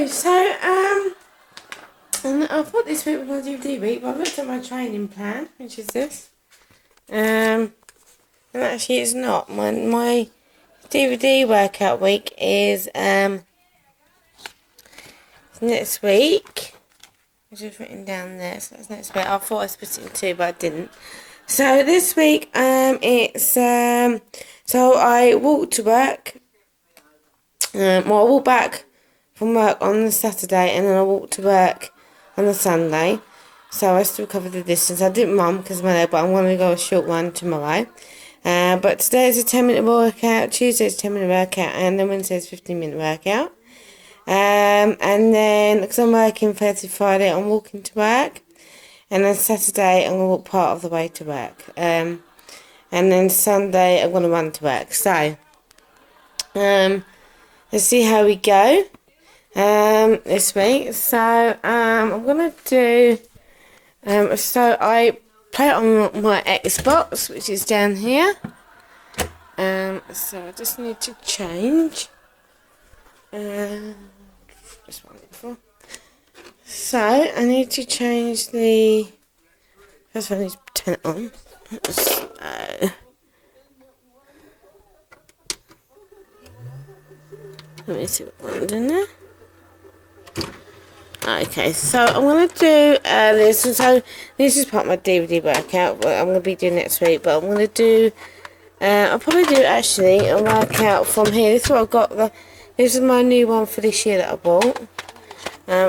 Okay, so and I thought this week was my DVD week, but I looked at my training plan, which is this. And actually it's not. My DVD workout week is next week. Which is written down there, so that's next week. I thought I split it in two, but I didn't. So this week it's so I walk to work. I walk back from work on the Saturday, and then I walk to work on the Sunday. So I still cover the distance. I didn't run because of my leg, but I'm going to go a short run tomorrow. But today is a 10-minute workout, Tuesday's a 10-minute workout, and then Wednesday's a 15-minute workout. And then, because I'm working Thursday, Friday, I'm walking to work. And then Saturday, I'm going to walk part of the way to work. And then Sunday, I'm going to run to work. So, let's see how we go this week. So, I'm going to do... so, I play it on my Xbox, which is down here. So, I just need to change. Just one before. So, I need to change the... First of all, I need to turn it on. So... Let me see what I'm doing there. Okay, so I'm going to do this. So, this is part of my DVD workout, but I'm going to be doing next week. But I'm going to do... I'll probably do, actually, a workout from here. This is what I've got... This is my new one for this year that I bought.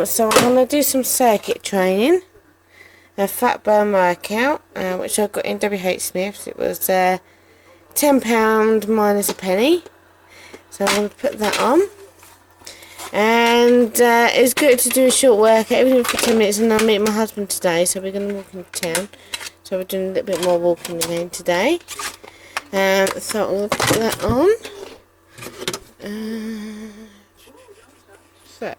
So I'm going to do some circuit training. A fat burn workout, which I got in WH Smith's. It was £10 minus a penny. So I'm going to put that on. And it's good to do a short workout, even for 10 minutes. And I'll meet my husband today, so we're going to walk into town. So we're doing a little bit more walking again today. So I'm going to put that on. So,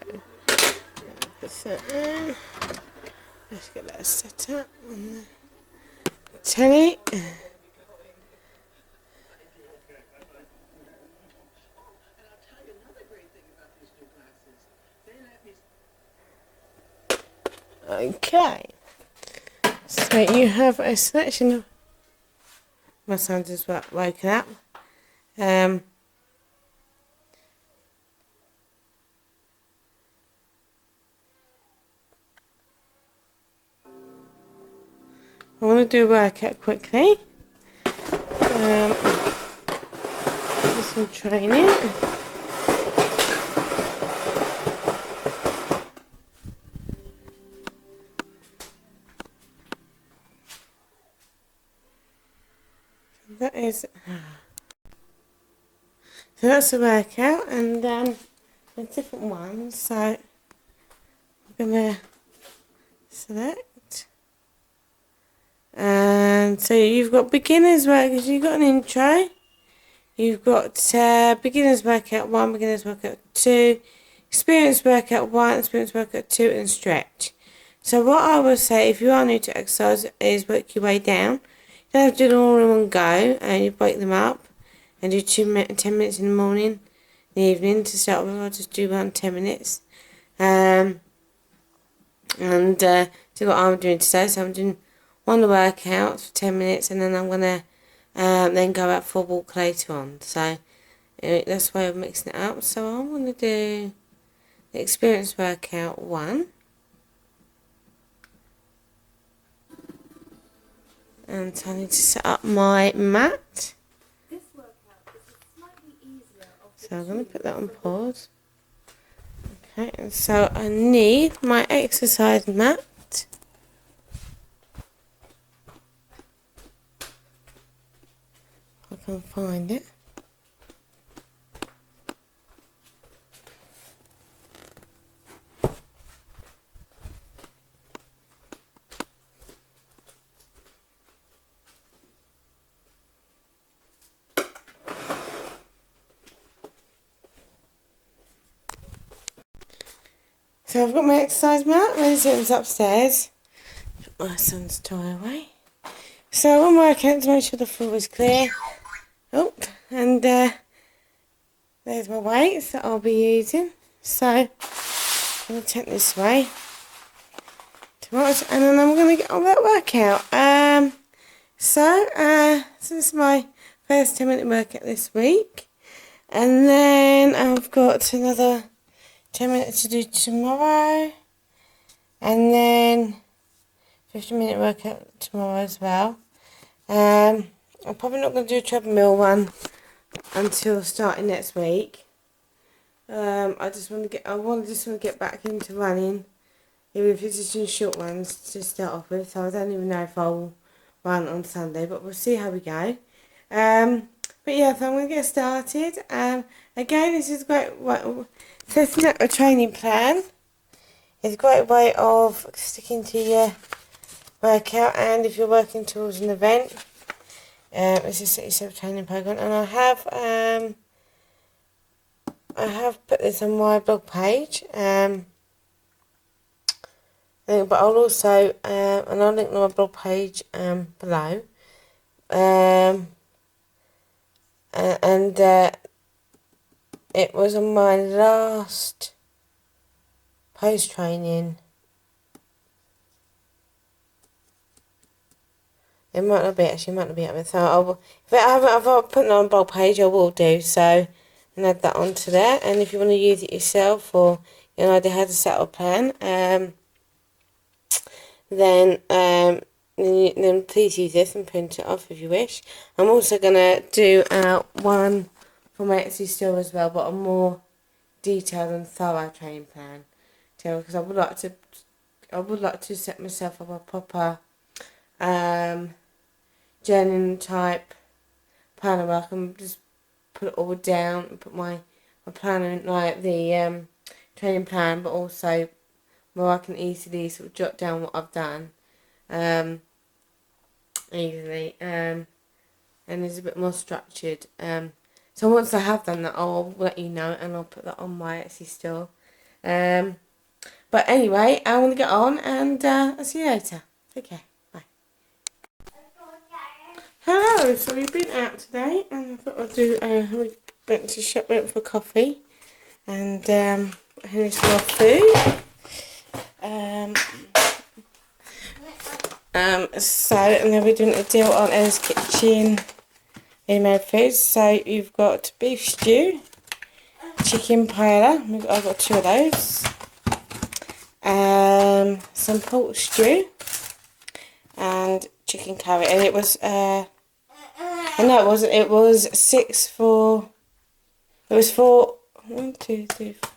let's get that set up on the telly. Okay, so you have a selection of... My son just woken up. I want to do a workout quickly. Do some training. That is. So that's a workout, and there's different ones. So I'm gonna select. And so you've got beginners workout, you've got an intro, you've got beginners workout 1, beginners workout 2, experience workout 1, experience workout 2, and stretch. So what I would say, if you are new to exercise, is work your way down. You don't have to do them all in one go, and you break them up and do 10 minutes in the morning, in the evening to start with. I'll just do around 10 minutes. So what I'm doing today, so I'm doing one of the workouts for 10 minutes, and then I'm going to then go out for a walk later on. So that's the way of mixing it up. So I'm going to do the experience workout 1. And so I need to set up my mat. So I'm going to put that on pause. Okay, and so I need my exercise mat. I can find it. So I've got my exercise mat, ready to sit upstairs. Put my son's toy away. So I'm working to make sure the floor is clear. Oh, and there's my weights that I'll be using. So going to take this way tomorrow, and then I'm going to get on that workout. So this is my first 10-minute workout this week, and then I've got another 10 minutes to do tomorrow, and then 15-minute workout tomorrow as well. I'm probably not going to do a treadmill one until starting next week. I just want to get back into running, even if it's just in short ones to start off with. So I don't even know if I'll run on Sunday, but we'll see how we go. But yeah, so I'm going to get started. Again, this is a great way, setting up a training plan is a great way of sticking to your workout, and if you're working towards an event, it's a set yourself training program. And I have put this on my blog page, but I'll also and I'll link to my blog page below. It was on my last post training. It might not be actually, might not be up there. So if I put it on a blog page, I will do so and add that onto there. And if you want to use it yourself, or you know how to set up a plan, then please use this and print it off if you wish. I'm also gonna do one for my Etsy store as well, but a more detailed and thorough training plan, because I would like to set myself up a proper journaling type planner where I can just put it all down and put my plan in, like the training plan, but also where I can easily sort of jot down what I've done easily, and it's a bit more structured. So once I have done that, I'll let you know, and I'll put that on my Etsy store. But anyway, I want to get on, and I'll see you later. Take care. Bye. Hello. So we've been out today, and I thought I'd do. We went to shop, went for coffee, and here's some more food. So, and then we're doing a deal on Ella's Kitchen made foods. So you've got beef stew, chicken paella. I've got 2 of those. Some pork stew and chicken curry. And it was no, it wasn't. It was 6 for. It was 4. 1, 2, 3. 4.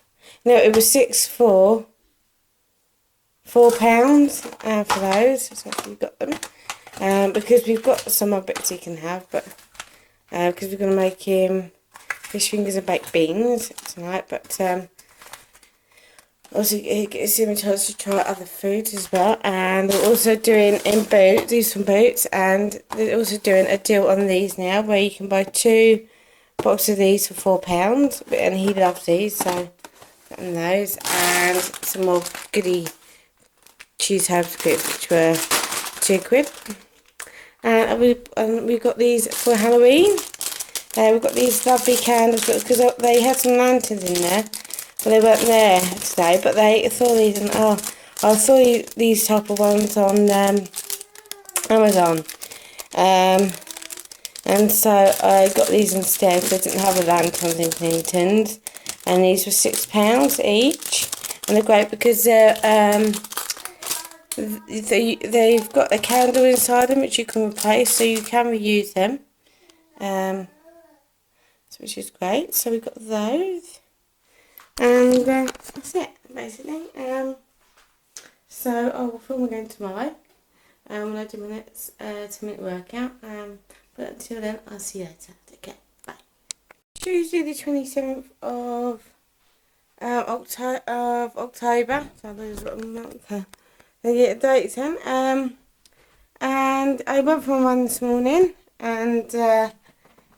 No, it was 6 for £4 for those. So we got them. Because we've got some more bits he can have, but because we're going to make him fish fingers and baked beans tonight, but also it gives him a chance to try other foods as well. And we're also doing some boots, and they're also doing a deal on these now where you can buy 2 boxes of these for £4, and he loves these, so got him those, and some more goodie cheese herbs bits, which were £2. And we got these for Halloween. We've got these lovely candles, because they had some lanterns in there, but they weren't there today. But they saw these, and I saw these type of ones on Amazon, and so I got these instead. They didn't have the lanterns in Clinton's, and these were £6 each, and they're great because they've got a candle inside them which you can replace, so you can reuse them, which is great. So we've got those, and that's it basically. So I will film again tomorrow when I do my next 10-minute workout, but until then, I'll see you later. Take care, bye. Tuesday the 27th of October, so there's a month. I get a date then, and I went for a run this morning, and it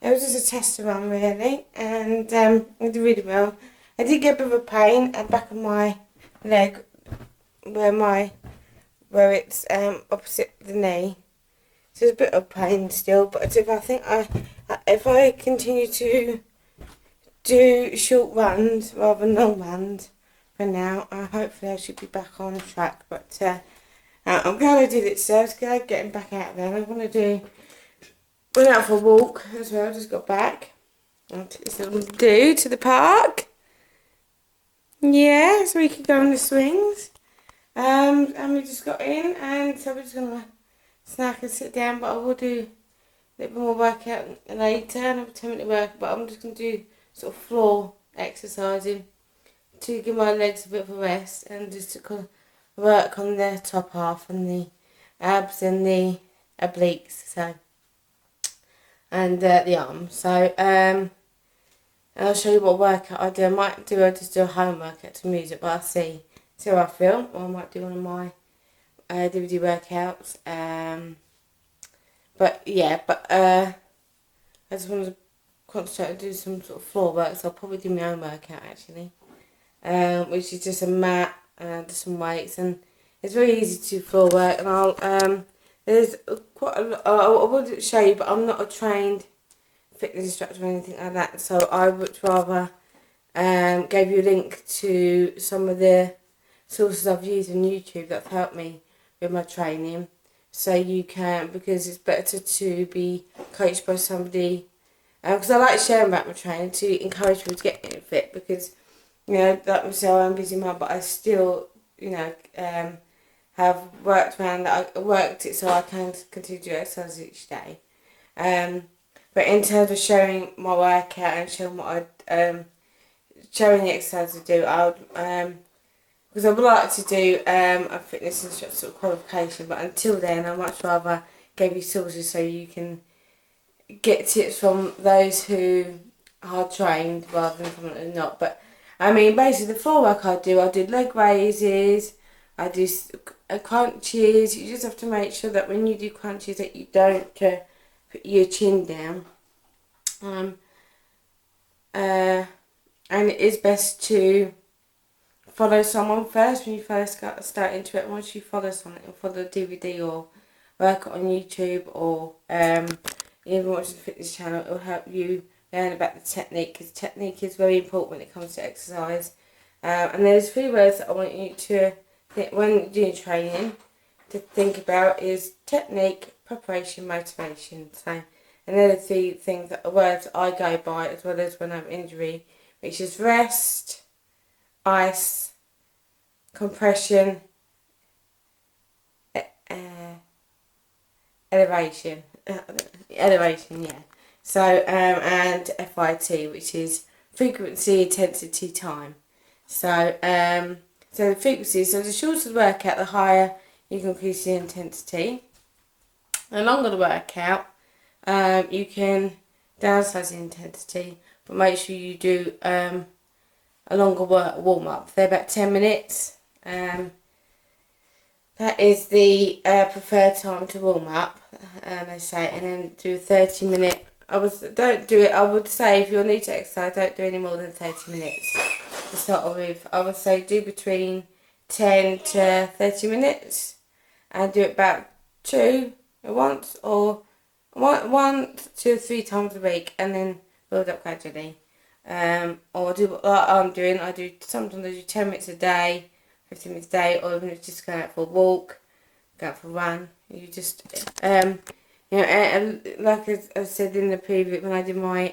was just a test run really, and I did really well. I did get a bit of a pain at the back of my leg, where it's opposite the knee, so it's a bit of pain still. But if I continue to do short runs rather than long runs for for now. Hopefully I should be back on track, but I'm glad I did it, so I was glad getting back out there. I went out for a walk as well, just got back. I took this little dude to the park. Yeah, so we could go on the swings. And we just got in, and so we're just going to snack and sit down, but I will do a little more workout later, another 10-minute workout, but I'm just going to do sort of floor exercising to give my legs a bit of a rest and just to kind of work on the top half and the abs and the obliques, so, and the arms. So I'll show you what workout I do. I just do a home workout to music, but I'll see how I feel. Or I might do one of my DVD workouts. I just want to concentrate and do some sort of floor work, so I'll probably do my own workout actually, which is just a mat and some weights, and it's very easy to do floor work. And I'll there's quite a lot. I will show you, but I'm not a trained fitness instructor or anything like that, so I would rather give you a link to some of the sources I've used on YouTube that have helped me with my training, so you can, because it's better to be coached by somebody, because I like sharing about my training to encourage people to get fit, because, you know, like myself, I'm a busy mum, but I still, you know, have worked around that. I worked it so I can continue to do exercise each day. But in terms of showing my workout and showing what showing the exercise I do, I would, because I would like to do a fitness instructor sort of qualification, but until then I'd much rather give you sources so you can get tips from those who are trained rather than someone who's not. But I mean, basically the floor work I do leg raises, I do crunches. You just have to make sure that when you do crunches that you don't put your chin down. And it is best to follow someone first when you first start into it. Once you follow someone, follow the DVD or work on YouTube, or even watch the fitness channel, it will help you learn about the technique, because technique is very important when it comes to exercise. And there's 3 words that I want you to think when doing training to think about is technique, preparation, motivation. So, and they're the 3 things words I go by, as well as when I have injury, which is rest, ice, compression, elevation, yeah. So, and FIT, which is frequency, intensity, time. So, so the frequency, so the shorter the workout, the higher you can increase the intensity. The longer the workout, you can downsize the intensity, but make sure you do a longer warm-up. They're about 10 minutes. That is the preferred time to warm up, they say, and then do a 30-minute. I would say if you're new to exercise, don't do any more than 30 minutes to start with. I would say do between 10 to 30 minutes, and do it about 2 at once, or 1 to 3 times a week, and then build up gradually. Or do what I'm doing. Sometimes I do 10 minutes a day, 15 minutes a day, or even if it's just going out for a walk, go out for a run. You just, and like I said in the preview, when I did my,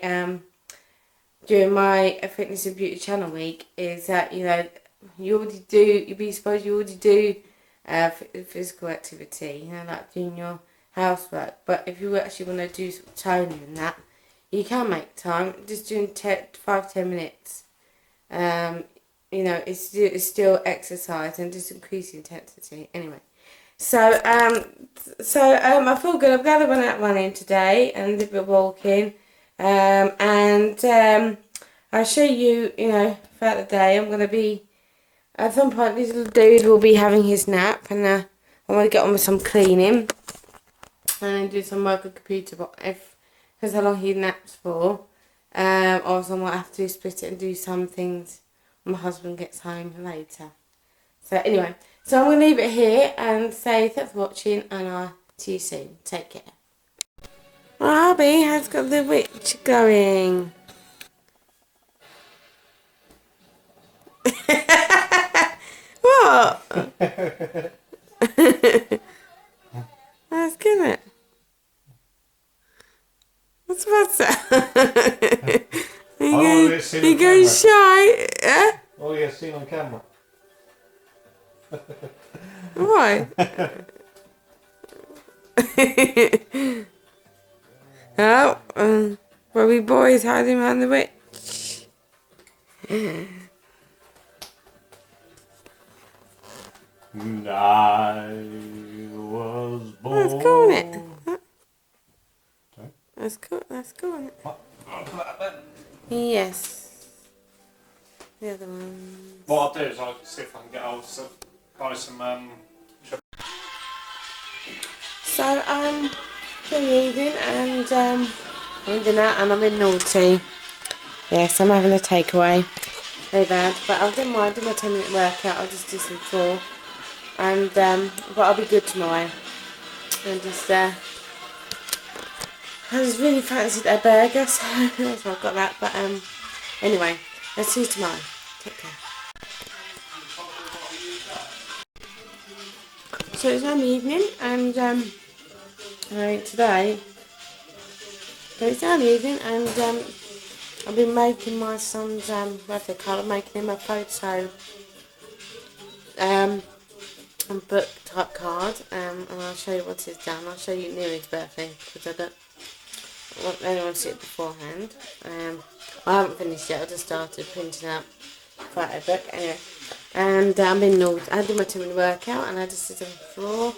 during my Fitness and Beauty Channel week, is that, you already do physical activity, like doing your housework. But if you actually want to do some toning and that, you can make time. Just doing 5-10 minutes. It's still exercise and just increase intensity. Anyway, so I feel good. I'm glad I went out running today and did a bit of walking. I'll show you, throughout the day. I'm gonna be at some point. This little dude will be having his nap, and I want to get on with some cleaning and do some work on the computer. But because how long he naps for, or so I might have to split it and do some things when my husband gets home later. So anyway, so I'm going to leave it here and say thanks for watching, and I'll see you soon. Take care. Robbie has got the witch going. What? That's good, isn't it? What's the matter? You go shy. Eh? Oh yeah, seen on camera. Why? Oh, Robbie boy's hiding behind the witch. And I was born. That's cool, isn't it? Sorry? That's cool, isn't it? What? I'll put that then. Yes. The other one. What I'll do is I'll see if I can get hold of buy some So, good evening, and I'm in dinner and I'm in naughty. Yes, I'm having a takeaway. Very bad, but I didn't mind. I did my 10-minute workout. I'll just do some floor, and but I'll be good tomorrow. And just I just really fancied a burger, so that's why I've got that. But anyway, let's see you tomorrow. Take care. So it's now the evening, and today. So it's now the evening, and I've been making my son's birthday card. I'm making him a photo book type card, and I'll show you what it's done. I'll show you near his birthday, because I don't want anyone to see it beforehand. I haven't finished yet. I just started printing out the photo book anyway. And I'm in naughty. I did my 2-minute workout, and I just sit on the floor.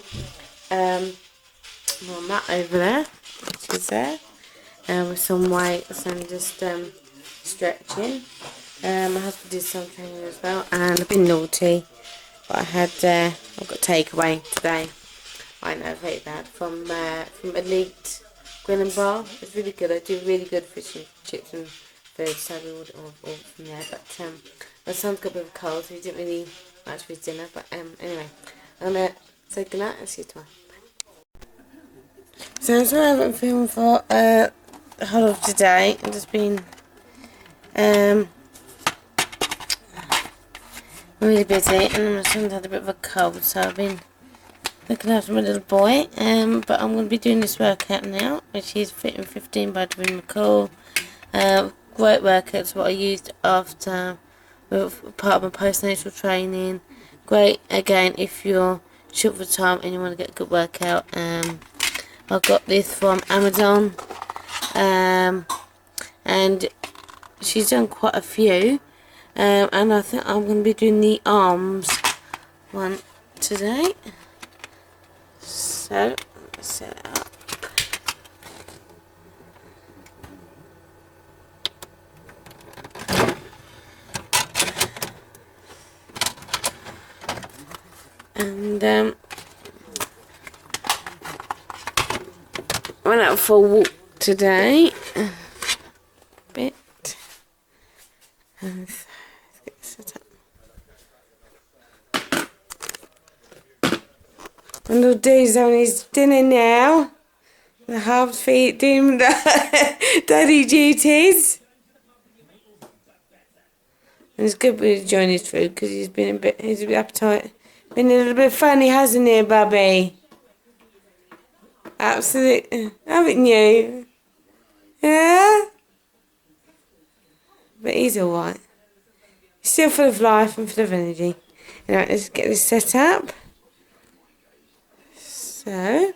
My mat over there, which is there, with some weights and just stretching. My husband did some training as well, and I've been naughty. But I had I've got takeaway today. I know, very bad, from Elite Grill and Bar. It's really good. I do really good fish and chips and food, so we ordered all from there. But my son's got a bit of a cold, so he didn't really much for his dinner. But anyway, I'm gonna say goodnight and see you tomorrow. So I'm sorry I haven't filmed for the whole of today. I've just been really busy, and my son's had a bit of a cold, so I've been looking after my little boy. But I'm going to be doing this workout now, which is Fit in 15 by Davina McCall. Great workout. It's what I used after part of my postnatal training. Great again if you're short for time and you want to get a good workout. I got this from Amazon, and she's done quite a few, and I think I'm going to be doing the arms one today. So let's set it up. And I went out for a walk today. A bit. And let's get this set up. And little dude's on his dinner now. The half feet doing daddy duties. And it's good with enjoying his food because he's a bit appetite. Been a little bit funny, hasn't he, Bubby? Absolutely, haven't you? Yeah? But he's alright. He's still full of life and full of energy. Anyway, let's get this set up. So.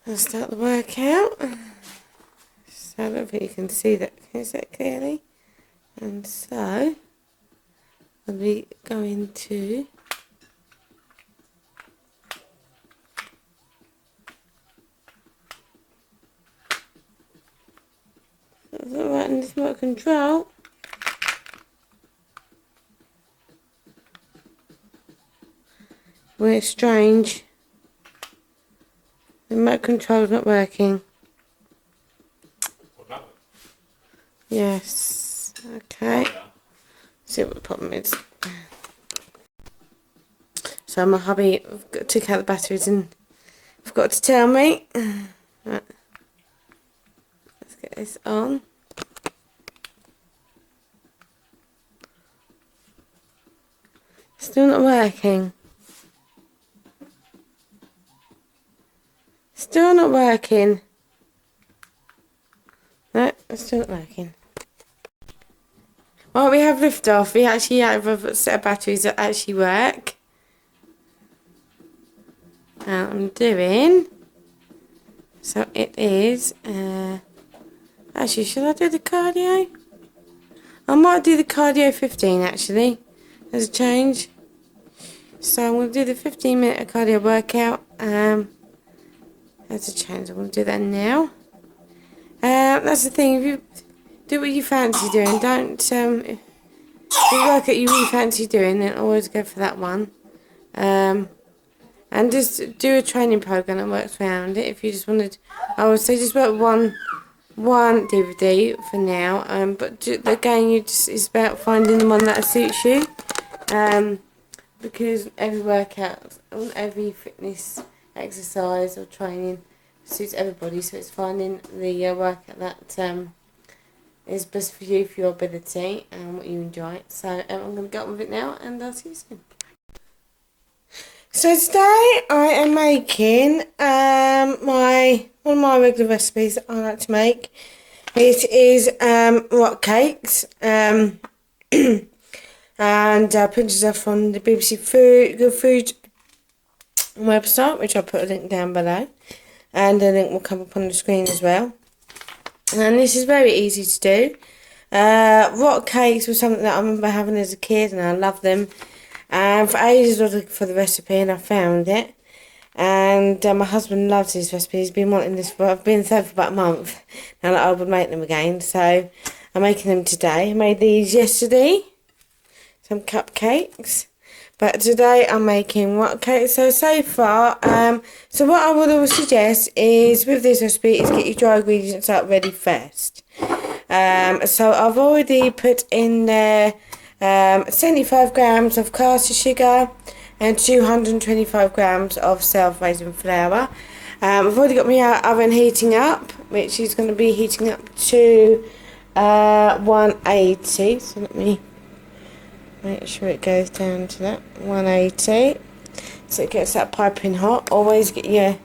I'll start the workout. So I don't think you can see that clearly. And so I'll be going to that's alright in this remote control. Well, it's strange. The remote control's not working. Yes. Okay. See what the problem is. So my hubby took out the batteries and forgot to tell me. Right. this on. Still not working. Still not working. No, it's still not working. Well, we have liftoff. We actually have a set of batteries that actually work. I'm doing. So it is. Actually, should I do the cardio? I might do the cardio 15 actually. There's a change. So I'm going to do the 15-minute cardio workout. There's a change. I'm going to do that now. That's the thing. If you do what you fancy doing, don't. If you work out you really fancy doing, then always go for that one. And just do a training program that works around it. If you just wanted, I would say just work one DVD for now. But again, it's about finding the one that suits you. Because every workout, every fitness exercise or training suits everybody, so it's finding the workout that is best for you, for your ability and what you enjoy. So I'm going to get on with it now, and I'll see you soon. So today I am making one of my regular recipes that I like to make. It is rock cakes. And pictures are from the BBC Good Food website, which I'll put a link down below, and the link will come up on the screen as well. And this is very easy to do. Rock cakes was something that I remember having as a kid, and I love them. And for ages I was looking for the recipe, and I found it. And my husband loves this recipe. He's been wanting this for, I've been saying for about a month now that I would make them again. So I'm making them today. I made these yesterday. Some cupcakes, but today I'm making rock cakes. So far, so what I would always suggest is with this recipe is get your dry ingredients out ready first. So I've already put in there 75 grams of caster sugar and 225 grams of self-raising flour. I've already got my oven heating up, which is going to be heating up to 180. So let me make sure it goes down to that 180, so it gets that piping hot. Always get your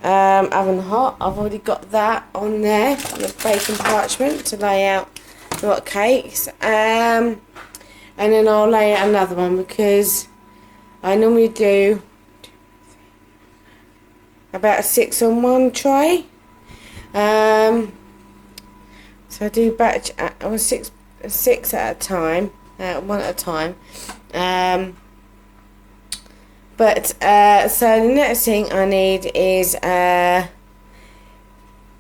oven hot. I've already got that on there, the baking parchment to lay out the hot cakes, and then I'll lay out another one because I normally do about 6 on one tray. So I do batch six at a time. One at a time. So the next thing I need is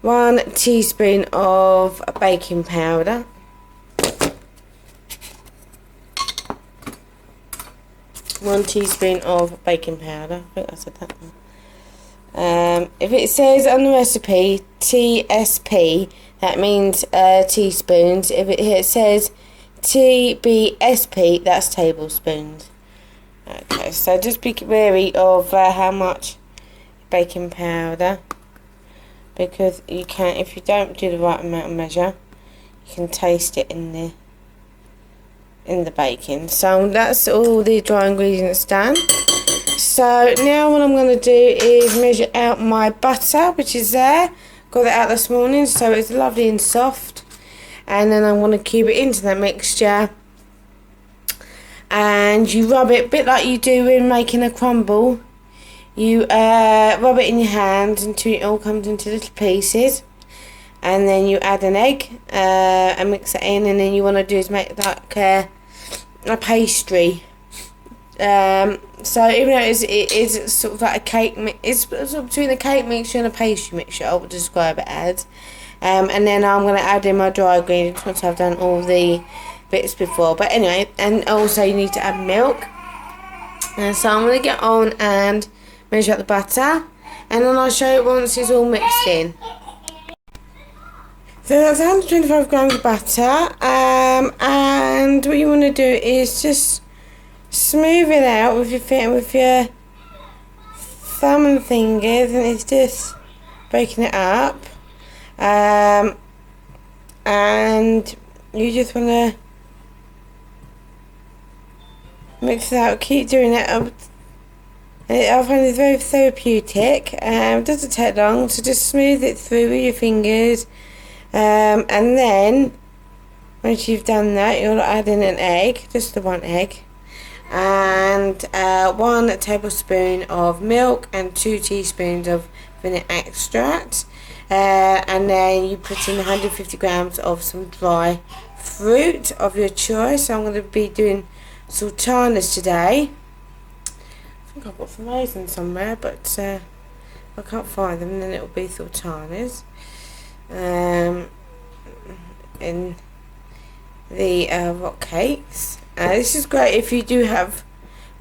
1 teaspoon of baking powder. I think I said that one. If it says on the recipe TSP, that means teaspoons. If it says TBSP, that's tablespoons. Okay, so just be wary of how much baking powder, because you can, if you don't do the right amount of measure, you can taste it in the baking. So that's all the dry ingredients done. So now what I'm going to do is measure out my butter, which is there. Got it out this morning, so it's lovely and soft. And then I want to cube it into that mixture, and you rub it a bit like you do in making a crumble. You rub it in your hands until it all comes into little pieces, and then you add an egg and mix it in, and then you want to do is make like a pastry. So even though it is sort of like a cake, it's sort of between a cake mixture and a pastry mixture, I would describe it as. And then I'm going to add in my dry ingredients once I've done all the bits before. But anyway, and also you need to add milk. And so I'm going to get on and measure out the butter, and then I'll show you once it's all mixed in. So that's 125 grams of butter, and what you want to do is just smooth it out with your thumb and fingers, and it's just breaking it up. and you just want to mix it out, keep doing it. I find it very therapeutic. It doesn't take long, so just smooth it through with your fingers, and then once you've done that, you'll add in an egg, just the one egg, and 1 tablespoon of milk and 2 teaspoons of vanilla extract, and then you put in 150 grams of some dry fruit of your choice. So I'm going to be doing sultanas today. I think I've got some raisins somewhere, but I can't find them, and then it'll be sultanas. In the rock cakes. This is great if you do have,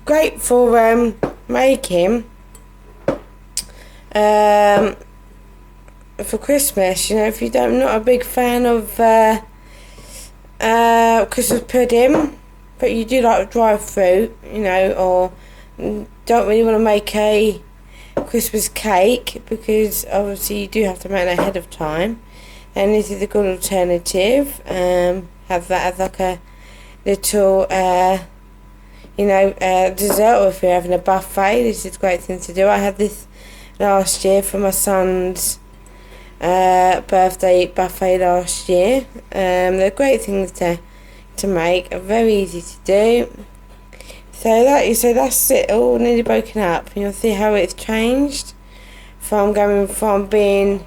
great for making for Christmas. You know, if you don't, not a big fan of Christmas pudding, but you do like dry fruit, you know, or don't really want to make a Christmas cake, because obviously you do have to make it ahead of time, and this is a good alternative. Have that as like a little dessert, or if you're having a buffet, this is a great thing to do. I had this last year for my son's birthday buffet last year. They're great things to make, are very easy to do. So that's it, all nearly broken up, and you'll see how it's changed from going from being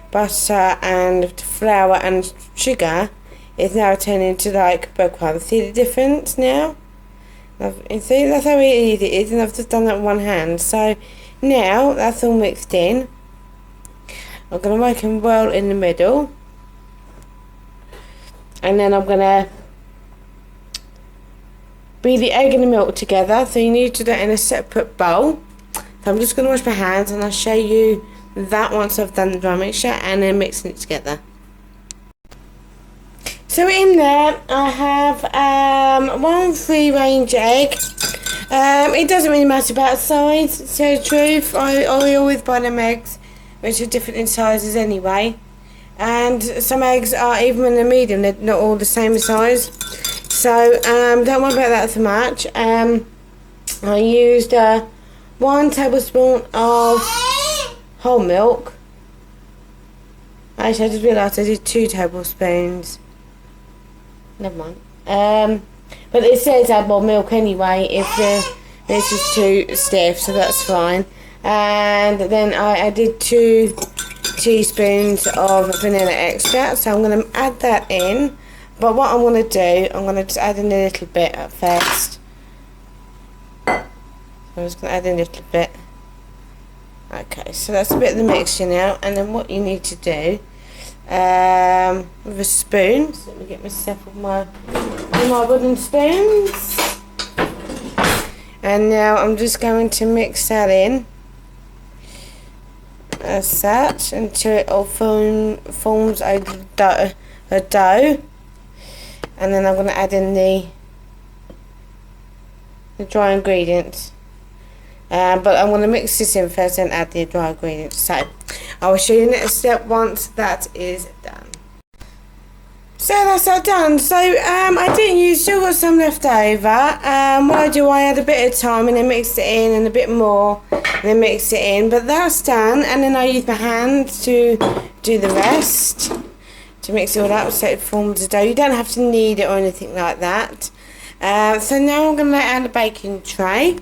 butter and flour and sugar. It's now turning into like breadcrumbs. See the difference now? You see, that's how easy it is, and I've just done that with one hand. So now that's all mixed in. I'm going to make them well in the middle, and then I'm going to beat the egg and the milk together. So you need to do that in a separate bowl. So I'm just going to wash my hands, and I'll show you that once I've done the dry mixture and then mixing it together. So in there I have 1 free range egg. It doesn't really matter about size, to tell the truth. I always buy them eggs which are different in sizes anyway, and some eggs are, even when they're medium, they're not all the same size, so don't worry about that so much. I used 1 tablespoon of whole milk. Actually, I just realised I did 2 tablespoons. Never mind. But it says add more milk anyway if this is too stiff, so that's fine. And then I added 2 teaspoons of vanilla extract, so I'm going to add that in. But what I'm going to do, I'm going to just add in a little bit at first. I'm just going to add in a little bit. Okay, so that's a bit of the mixture now, and then what you need to do with a spoon. So let me get myself with my wooden spoons, and now I'm just going to mix that in as such until it all forms a dough, and then I'm going to add in the dry ingredients. But I'm going to mix this in first and add the dry ingredients. So I will show you the next step once that is done. So that's that done. So I didn't use, still got some left over. What I do, I add a bit of time and then mix it in, and a bit more and then mix it in. But that's done, and then I use my hand to do the rest, to mix it all up so it forms a dough. You don't have to knead it or anything like that. So now I'm going to add a baking tray,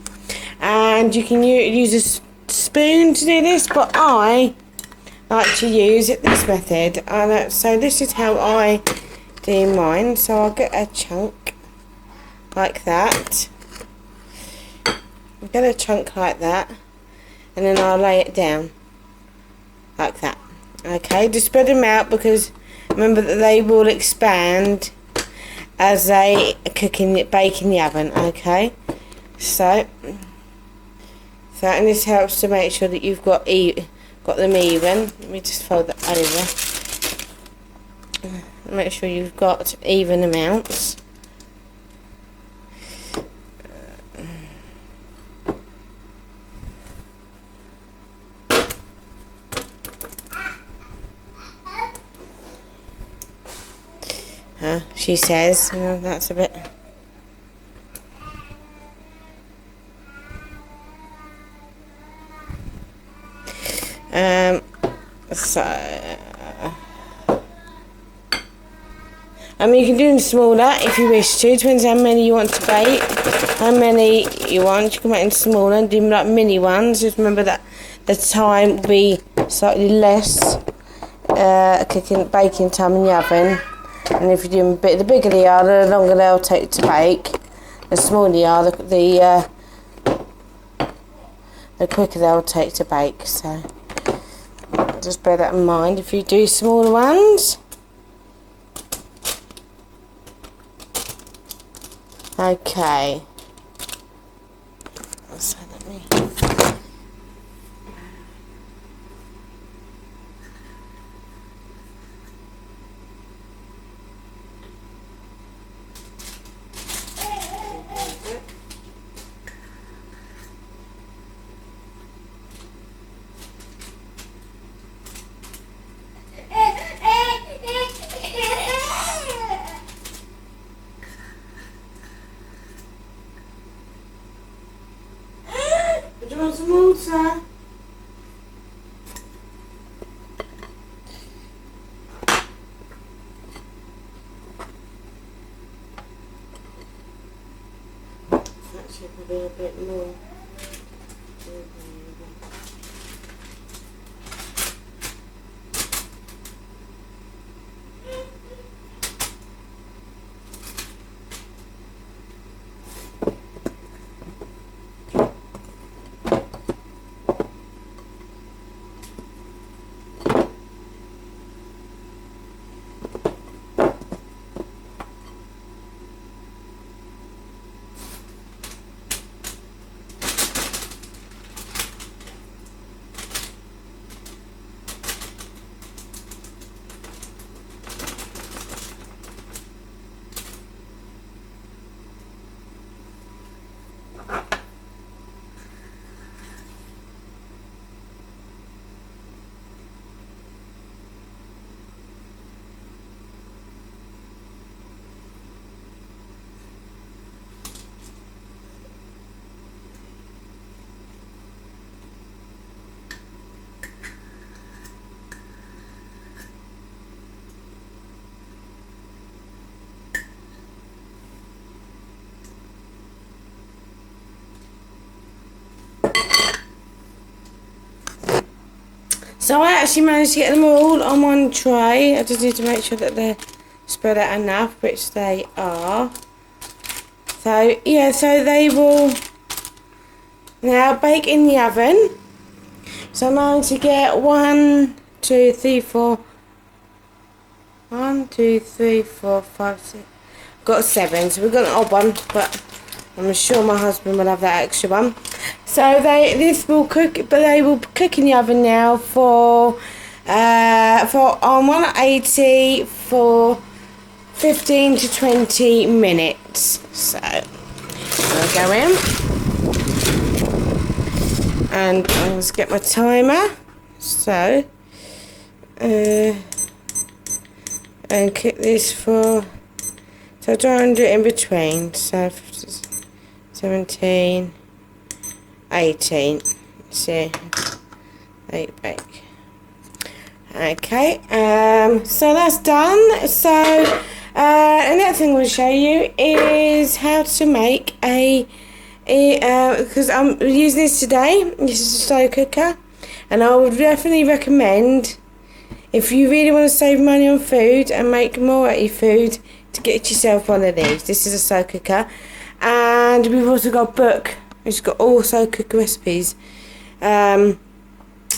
and you can use a spoon to do this, but I like to use this method. So this is how I do mine. So I'll get a chunk like that. Get a chunk like that, and then I'll lay it down like that. Okay, just spread them out, because remember that they will expand as they bake in the oven. Okay, so and this helps to make sure that you've got them even. Let me just fold that over. Make sure you've got even amounts. she says. That's a bit... So... you can do them smaller if you wish to. Depends how many you want to bake. How many you want. You can make them smaller and do them like mini ones. Just remember that the time will be slightly less baking time in the oven. And if you do them the bigger they are, the longer they'll take to bake. The smaller they are, the quicker they'll take to bake. So just bear that in mind if you do smaller ones. Okay. So let me... Do you want some water? Actually, probably a bit more. So I actually managed to get them all on one tray. I just need to make sure that they're spread out enough, which they are. So yeah, so they will now bake in the oven. So I'm going to get 1, 2, 3, 4. 1, 2, 3, 4, 5, 6. Got 7. So we've got an odd one, but I'm sure my husband will have that extra one. So this will cook, but they will cook in the oven now for on 180 for 15 to 20 minutes. So I'll go in and I'll just get my timer. So and cook this for. So try and do it in between. So 17. 18. So 8 bake. Okay, so that's done. So the next thing we'll show you is how to make because I'm using this today. This is a slow cooker, and I would definitely recommend, if you really want to save money on food and make more out of your food, to get yourself one of these. This is a slow cooker, and we've also got a book. It's got all slow cooker recipes, and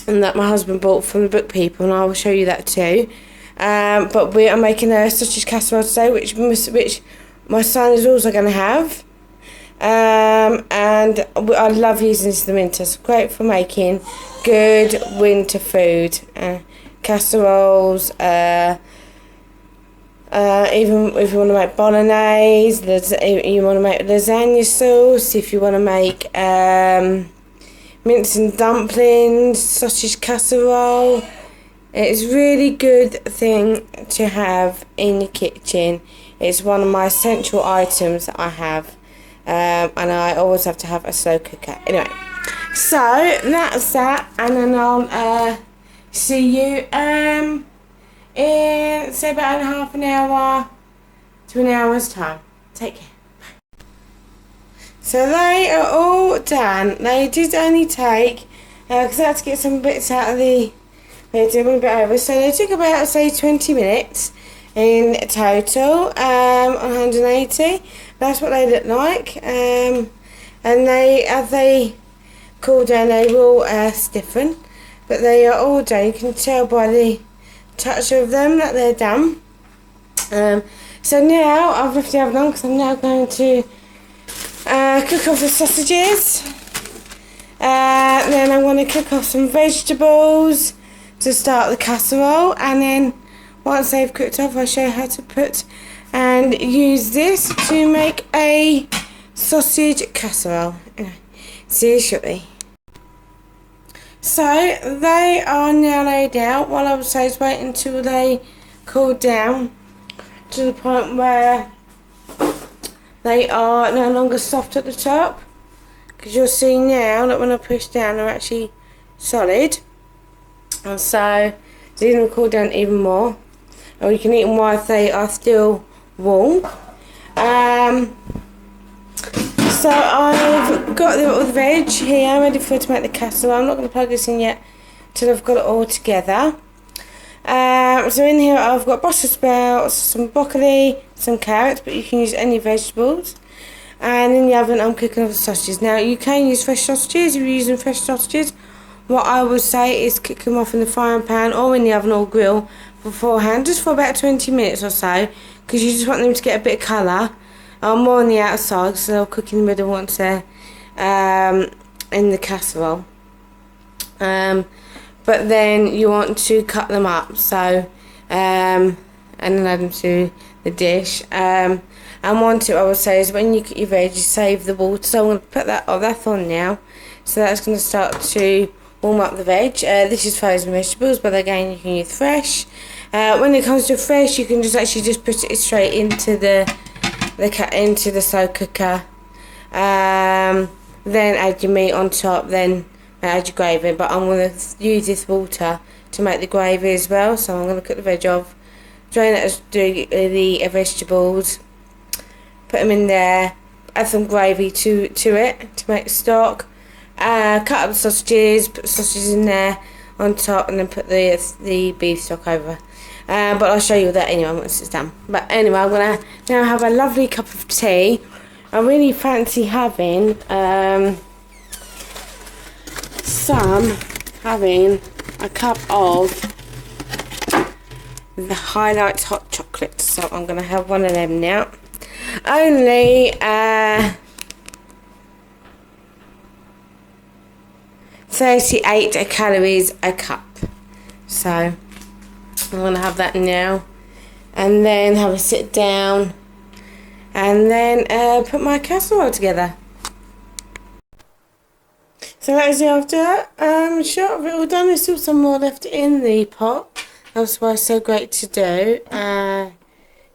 that my husband bought from the book people, and I will show you that too. But we are making a sausage casserole today, which my son is also going to have. And I love using this in the winter. It's great for making good winter food, casseroles. Even if you want to make bolognese, you want to make lasagna sauce, if you want to make mince and dumplings, sausage casserole. It's a really good thing to have in your kitchen It's one of my essential items that I have. And I always have to have a slow cooker. Anyway, so that's that, and then I'll see you in, say, about half an hour to an hour's time. Take care. So they are all done. They did only take, because I had to get some bits out of the video, a bit over, so they took about, say, 20 minutes in total, on 180. That's what they look like, and they, as they cool down, they will stiffen, but they are all done. You can tell by the touch of them that they're done. So now I've left the oven on because I'm now going to cook off the sausages. Then I'm going to cook off some vegetables to start the casserole, and then once they've cooked off, I'll show you how to put and use this to make a sausage casserole. See you shortly. So they are now laid out. What I would say is wait until they cool down to the point where they are no longer soft at the top, because you'll see now that when I push down they're actually solid, and so they're going to cool down even more, or you can eat them while they are still warm. So I've got the veg here. I'm ready for it to make the casserole. I'm not going to plug this in yet till I've got it all together. So in here I've got Brussels sprouts, some broccoli, some carrots, but you can use any vegetables. And in the oven I'm cooking off the sausages. Now you can use fresh sausages if you're using fresh sausages. What I would say is cook them off in the frying pan or in the oven or grill beforehand, just for about 20 minutes or so, because you just want them to get a bit of colour. More on the outside, so they'll cook in the middle once they're in the casserole. But then you want to cut them up, so and then add them to the dish. And one tip I would say is when you cook your veg, you save the water. So I'm going to put that on now. So that's going to start to warm up the veg. This is frozen vegetables, but again you can use fresh. When it comes to fresh, you can just put it straight into the slow cooker. Then add your meat on top. Then add your gravy. But I'm going to use this water to make the gravy as well. So I'm going to cook the veg off, drain it, the vegetables, put them in there, add some gravy to it to make the stock. Cut up the sausages, put the sausages in there on top, and then put the beef stock over. But I'll show you that anyway once it's done. But anyway, I'm going to now have a lovely cup of tea. I really fancy having a cup of the Highlights hot chocolate. So I'm going to have one of them now. Only 38 calories a cup. So I'm going to have that now, and then have a sit down, and then put my casserole together. So that is the after shot of it all done. There's still some more left in the pot. That's why it's so great to do.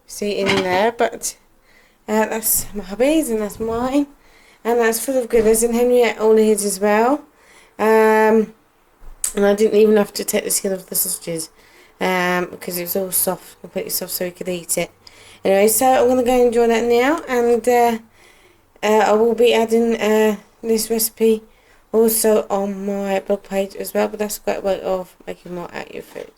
See in there, but that's my hubby's and that's mine, and that's full of goodness, and Henriette all his as well. And I didn't even have to take the skin off the sausages, because it was all soft, completely soft, so we could eat it. Anyway, so I'm going to go and enjoy that now, and I will be adding this recipe also on my blog page as well, but that's a great way of making more out of your food.